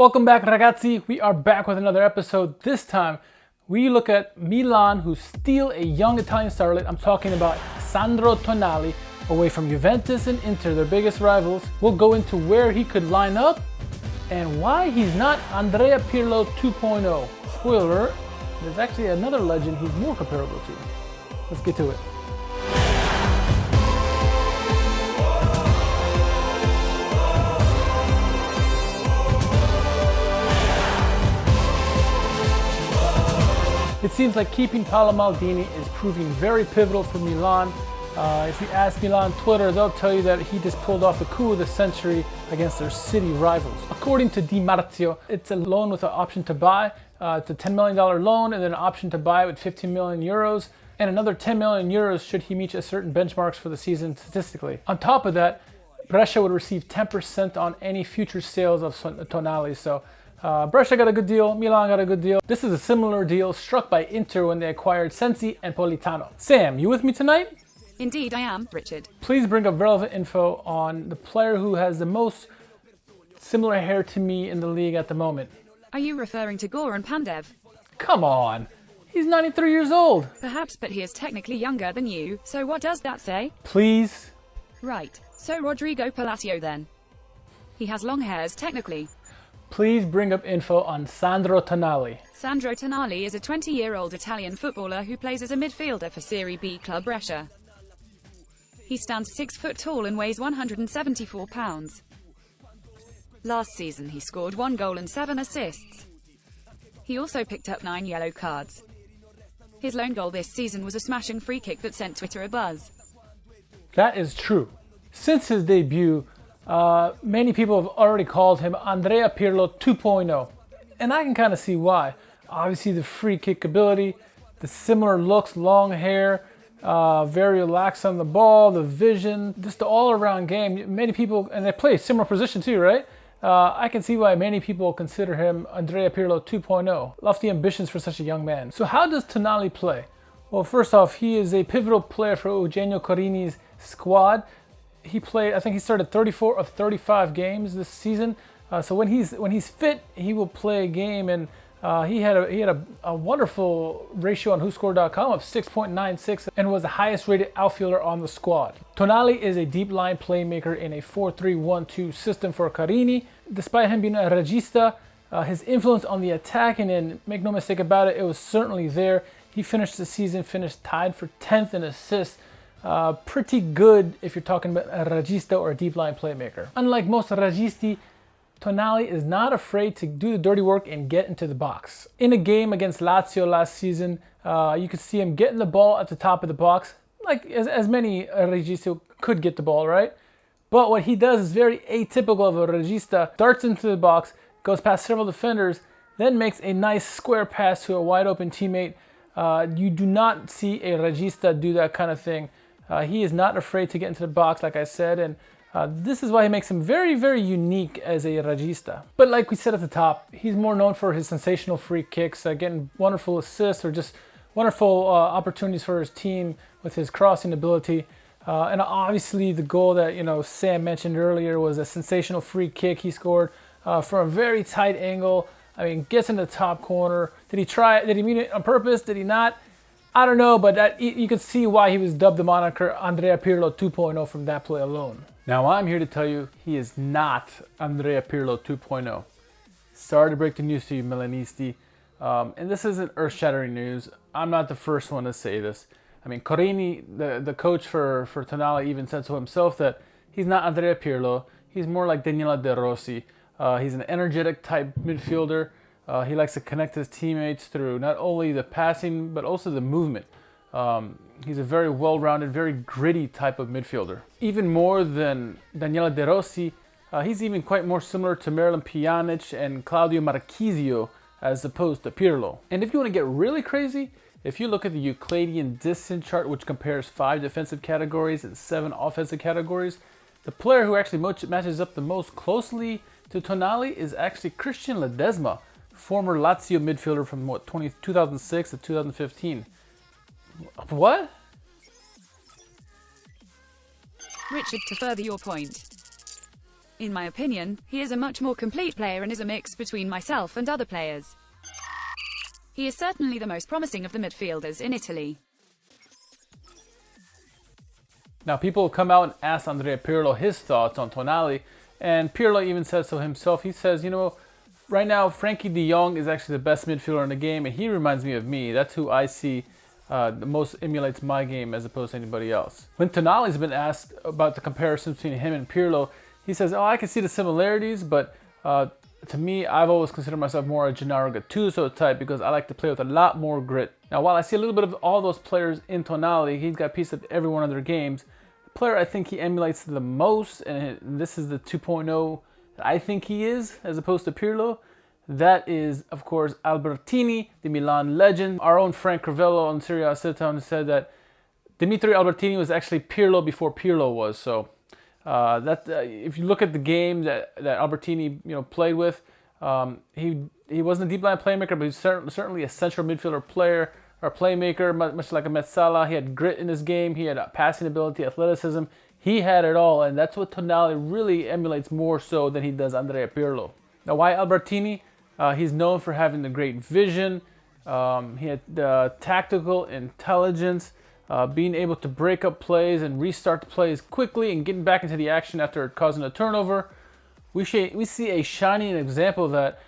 Welcome back, ragazzi. We are back with another episode. This time, we look at Milan, who steal a young Italian starlet. I'm talking about Sandro Tonali, away from Juventus and Inter, their biggest rivals. We'll go into where he could line up and why he's not Andrea Pirlo 2.0. Spoiler, there's actually another legend he's more comparable to. Let's get to it. It seems like keeping Paolo Maldini is proving very pivotal for Milan. If you ask Milan Twitter, they'll tell you that he just pulled off the coup of the century against their city rivals. According to Di Marzio, it's a loan with an option to buy. It's a $10 million loan and then an option to buy with 15 million euros and another 10 million euros should he meet a certain benchmarks for the season statistically. On top of that, Brescia would receive 10% on any future sales of Tonali. So Brescia got a good deal, Milan got a good deal. This is a similar deal struck by Inter when they acquired Sensi and Politano. Sam, you with me tonight? Indeed I am, Richard. Please bring up relevant info on the player who has the most similar hair to me in the league at the moment. Are you referring to Goran Pandev? Come on, he's 93 years old. Perhaps, but he is technically younger than you, so what does that say? Please? Right, so Rodrigo Palacio then. He has long hairs technically. Please bring up info on Sandro Tonali. Sandro Tonali is a 20-year-old Italian footballer who plays as a midfielder for Serie B club Brescia. He stands 6 foot tall and weighs 174 pounds. Last season he scored 1 goal and 7 assists. He also picked up 9 yellow cards. His lone goal this season was a smashing free kick that sent Twitter abuzz. That is true. Since his debut, many people have already called him Andrea Pirlo 2.0, and I can kind of see why. Obviously the free kick ability, the similar looks, long hair, very relaxed on the ball, the vision, just the all-around game. Many people, and they play a similar position too, right? I can see why many people consider him Andrea Pirlo 2.0. Lofty ambitions for such a young man. So how does Tonali play? Well, first off, he is a pivotal player for Eugenio Corini's squad. He played, I think he started 34 of 35 games this season. So when he's fit, he will play a game, and he had a wonderful ratio on WhoScored.com of 6.96 and was the highest rated outfielder on the squad. Tonali is a deep line playmaker in a 4-3-1-2 system for Carini. Despite him being a regista, his influence on the attacking, and make no mistake about it, it was certainly there. He finished the season tied for 10th in assists. Pretty good if you're talking about a regista or a deep line playmaker. Unlike most registi, Tonali is not afraid to do the dirty work and get into the box. In a game against Lazio last season, you could see him getting the ball at the top of the box, like as many registi could get the ball, right? But what he does is very atypical of a regista. Darts into the box, goes past several defenders, then makes a nice square pass to a wide open teammate. You do not see a regista do that kind of thing. He is not afraid to get into the box, like I said, and this is why he makes him very, very unique as a regista. But like we said at the top, he's more known for his sensational free kicks, getting wonderful assists or just wonderful opportunities for his team with his crossing ability. And obviously the goal that Sam mentioned earlier was a sensational free kick he scored from a very tight angle. I mean, gets in the top corner. Did he try it? Did he mean it on purpose? Did he not? I don't know, but you can see why he was dubbed the moniker Andrea Pirlo 2.0 from that play alone. Now I'm here to tell you he is not Andrea Pirlo 2.0. Sorry to break the news to you, Milanisti. And this isn't earth-shattering news. I'm not the first one to say this. I mean, Corini, the coach for Tonali, even said so himself that he's not Andrea Pirlo. He's more like Daniele De Rossi. He's an energetic type midfielder. He likes to connect his teammates through not only the passing, but also the movement. He's a very well-rounded, very gritty type of midfielder. Even more than Daniele De Rossi, he's even quite more similar to Miralem Pjanic and Claudio Marchisio as opposed to Pirlo. And if you want to get really crazy, if you look at the Euclidean distance chart, which compares 5 defensive categories and 7 offensive categories, the player who actually matches up the most closely to Tonali is actually Christian Ledesma, former Lazio midfielder from 2006 to 2015. What? Richard, to further your point, In my opinion, he is a much more complete player and is a mix between myself and other players. He is certainly the most promising of the midfielders in Italy. Now, people come out and ask Andrea Pirlo his thoughts on Tonali, and Pirlo even says so himself. He says, right now, Frankie de Jong is actually the best midfielder in the game, and he reminds me of me. That's who I see the most emulates my game as opposed to anybody else. When Tonali's been asked about the comparison between him and Pirlo, he says, I can see the similarities, but to me, I've always considered myself more a Gennaro Gattuso type because I like to play with a lot more grit. Now, while I see a little bit of all those players in Tonali, he's got a piece of every one of their games. The player I think he emulates the most, and this is the 2.0 that I think he is, as opposed to Pirlo, that is, of course, Albertini, the Milan legend. Our own Frank Crivello on Serie Sitdown said that Dimitri Albertini was actually Pirlo before Pirlo was. So if you look at the game that Albertini played with, he wasn't a deep line playmaker, but he's certainly a central midfielder player or playmaker, much like a Mezzala. He had grit in his game. He had passing ability, athleticism. He had it all, and that's what Tonali really emulates more so than he does Andrea Pirlo. Now, why Albertini? He's known for having the great vision. He had tactical intelligence, being able to break up plays and restart the plays quickly and getting back into the action after causing a turnover. We see a shining example of that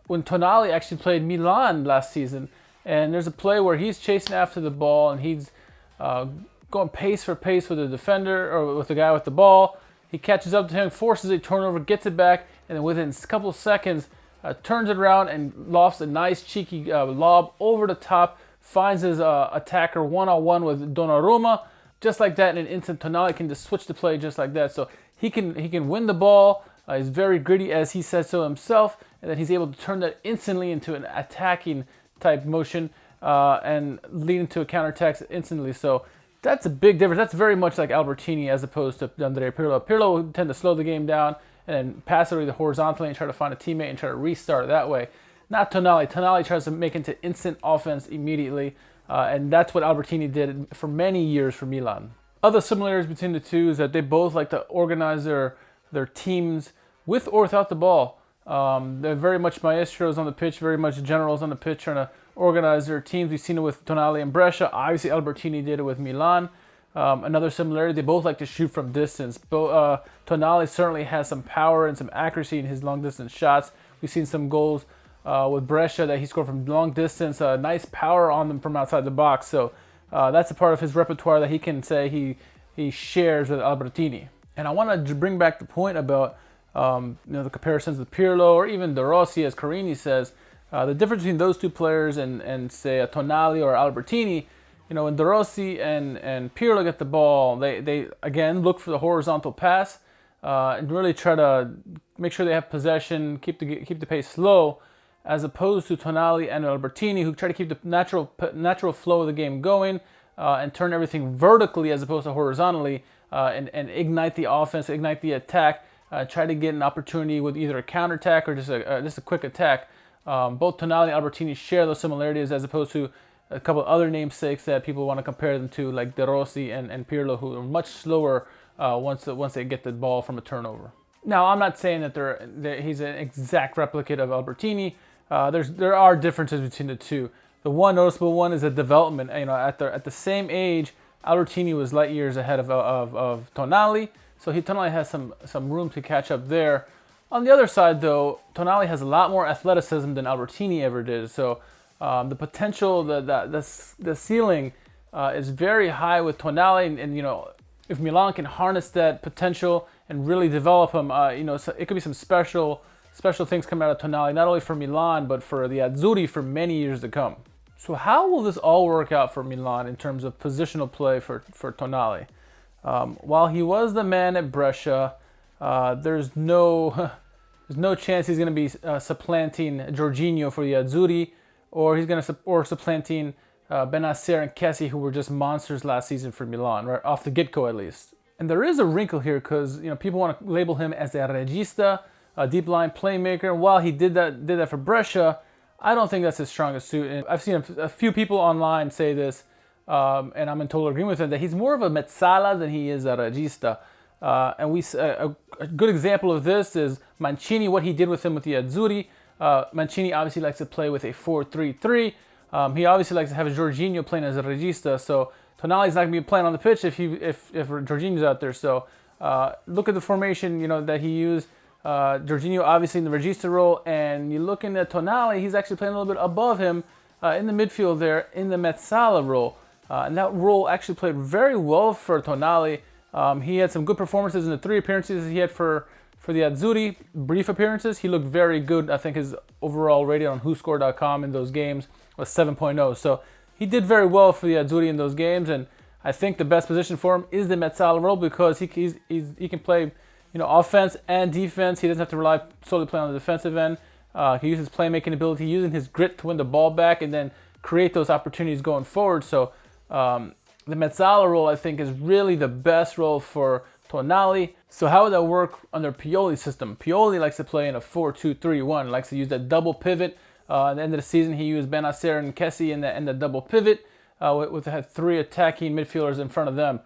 when Tonali actually played Milan last season. And there's a play where he's chasing after the ball and he's going pace for pace with the defender or with the guy with the ball. He catches up to him, forces a turnover, gets it back, and then within a couple of seconds, turns it around and lofts a nice cheeky lob over the top, finds his attacker one-on-one with Donnarumma. Just like that, in an instant, Tonali can just switch the play just like that. So he can win the ball. He's very gritty, as he says so himself, and then he's able to turn that instantly into an attacking type motion and lead into a counterattack instantly. So that's a big difference. That's very much like Albertini as opposed to Andrea Pirlo. Pirlo would tend to slow the game down and then pass it horizontally and try to find a teammate and try to restart that way. Not Tonali. Tonali tries to make into instant offense immediately, and that's what Albertini did for many years for Milan. Other similarities between the two is that they both like to organize their teams with or without the ball. They're very much maestros on the pitch, very much generals on the pitch trying to organize their teams. We've seen it with Tonali and Brescia. Obviously, Albertini did it with Milan. Another similarity, they both like to shoot from distance. Tonali certainly has some power and some accuracy in his long-distance shots. We've seen some goals with Brescia that he scored from long distance. Nice power on them from outside the box. So that's a part of his repertoire that he can say he shares with Albertini. And I want to bring back the point about the comparisons with Pirlo or even De Rossi, as Carini says. The difference between those two players and say a Tonali or Albertini, when De Rossi and Pirlo get the ball, they again look for the horizontal pass and really try to make sure they have possession, keep the pace slow, as opposed to Tonali and Albertini, who try to keep the natural flow of the game going and turn everything vertically as opposed to horizontally and ignite the offense, ignite the attack, try to get an opportunity with either a counterattack or just a quick attack. Both Tonali and Albertini share those similarities as opposed to a couple other namesakes that people want to compare them to, like De Rossi and Pirlo, who are much slower once they get the ball from a turnover. Now, I'm not saying that he's an exact replicate of Albertini. There are differences between the two. The one noticeable one is the development. At the same age, Albertini was light years ahead of Tonali, so Tonali has some room to catch up there. On the other side, though, Tonali has a lot more athleticism than Albertini ever did. So the potential, the ceiling is very high with Tonali, and if Milan can harness that potential and really develop him, so it could be some special things coming out of Tonali, not only for Milan but for the Azzurri for many years to come. So how will this all work out for Milan in terms of positional play for Tonali? While he was the man at Brescia, there's no chance he's going to be supplanting Jorginho for the Azzurri, or supplanting Bennacer and Kessie, who were just monsters last season for Milan, right off the get-go at least. And there is a wrinkle here because people want to label him as a regista, a deep line playmaker. And while he did that for Brescia, I don't think that's his strongest suit. And I've seen a few people online say this, and I'm in total agreement with him, that he's more of a Mezzala than he is a regista. And a good example of this is Mancini, what he did with him with the Azzurri. Mancini obviously likes to play with a 4-3-3. He obviously likes to have Jorginho playing as a regista. So Tonali's not going to be playing on the pitch if Jorginho's out there. So look at the formation, that he used. Jorginho obviously in the regista role, and you're looking at Tonali, he's actually playing a little bit above him in the midfield there in the Mezzala role. And that role actually played very well for Tonali. He had some good performances in the 3 appearances he had for the Azzurri, brief appearances. He looked very good. I think his overall rating on WhoScored.com in those games was 7.0. So he did very well for the Azzurri in those games, and I think the best position for him is the Mezzala role because he can play offense and defense. He doesn't have to rely solely play on the defensive end. He uses playmaking ability, using his grit to win the ball back and then create those opportunities going forward. So the Mezzala role, I think, is really the best role for Tonali. So how would that work under Pioli's system? Pioli likes to play in a 4-2-3-1, likes to use that double pivot. At the end of the season, he used Benacer and Kessie in the double pivot with 3 attacking midfielders in front of them.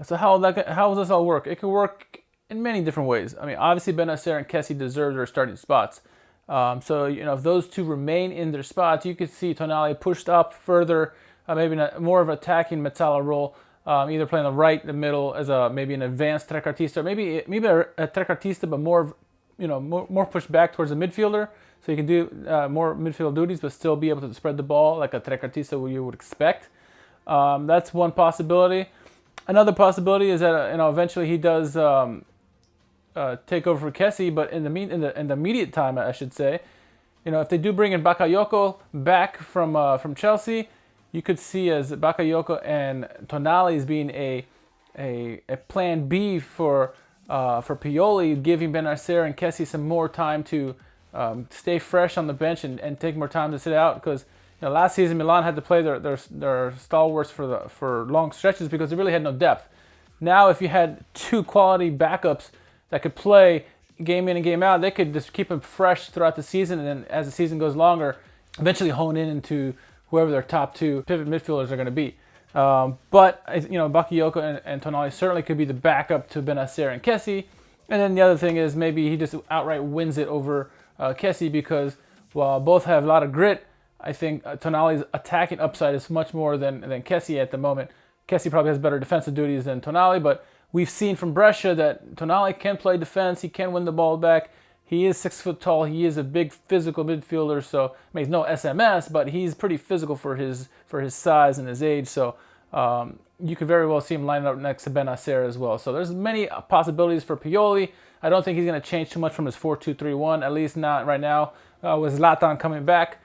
So how does this all work? It could work in many different ways. I mean, obviously Benacer and Kessie deserve their starting spots. So if those 2 remain in their spots, you could see Tonali pushed up further, maybe more of an attacking Mezzala role, either playing the right, the middle as maybe an advanced trequartista, maybe a trequartista, but more pushed back towards the midfielder, so you can do more midfield duties, but still be able to spread the ball like a trequartista you would expect. That's one possibility. Another possibility is that eventually he does take over for Kessie, but in the immediate time, I should say, if they do bring in Bakayoko back from Chelsea, you could see as Bakayoko and Tonali as being a plan B for Pioli, giving Benacer and Kessie some more time to stay fresh on the bench and take more time to sit out, because last season Milan had to play their stalwarts for long stretches because they really had no depth. Now if you had 2 quality backups that could play game in and game out, they could just keep them fresh throughout the season, and then as the season goes longer, eventually hone in into whoever their top 2 pivot midfielders are going to be. But Bakayoko and Tonali certainly could be the backup to Benacer and Kessie. And then the other thing is maybe he just outright wins it over Kessie, because while both have a lot of grit, I think Tonali's attacking upside is much more than Kessie at the moment. Kessie probably has better defensive duties than Tonali, but we've seen from Brescia that Tonali can play defense. He can win the ball back. He is 6 foot tall. He is a big physical midfielder. So he's no SMS, but he's pretty physical for his size and his age. So you could very well see him lining up next to Benacer as well. So there's many possibilities for Pioli. I don't think he's going to change too much from his 4-2-3-1, at least not right now. With Zlatan coming back,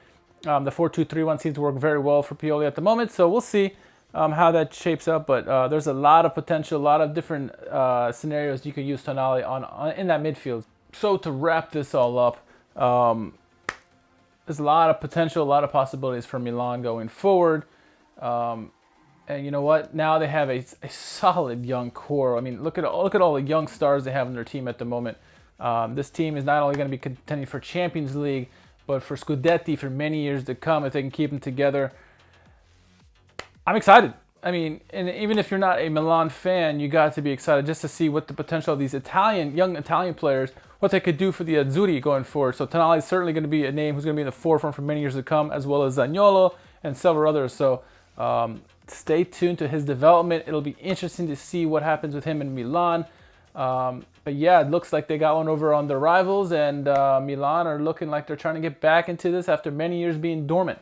the 4-2-3-1 seems to work very well for Pioli at the moment. So we'll see how that shapes up. But there's a lot of potential, a lot of different scenarios you could use Tonali on in that midfield. So to wrap this all up, there's a lot of potential, a lot of possibilities for Milan going forward. And you know what? Now they have a solid young core. I mean, look at all the young stars they have in their team at the moment. This team is not only going to be contending for Champions League, but for Scudetti for many years to come if they can keep them together. I'm excited. I mean, and even if you're not a Milan fan, you got to be excited just to see what the potential of these young Italian players, what they could do for the Azzurri going forward. So Tonali is certainly going to be a name who's going to be in the forefront for many years to come, as well as Zaniolo and several others. So stay tuned to his development. It'll be interesting to see what happens with him in Milan. But yeah, it looks like they got one over on their rivals, and Milan are looking like they're trying to get back into this after many years being dormant.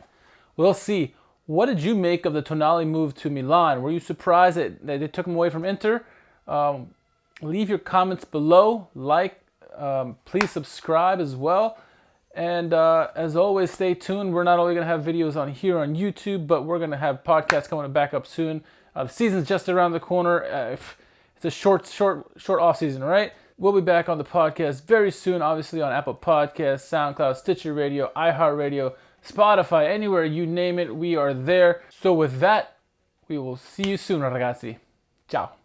We'll see. What did you make of the Tonali move to Milan? Were you surprised that they took him away from Inter? Leave your comments below. Please subscribe as well. And as always, stay tuned. We're not only going to have videos on here on YouTube, but we're going to have podcasts coming back up soon. The season's just around the corner. It's a short off season, right? We'll be back on the podcast very soon, obviously on Apple Podcasts, SoundCloud, Stitcher Radio, iHeartRadio, Spotify, anywhere you name it, we are there. So with that, we will see you soon, ragazzi. Ciao.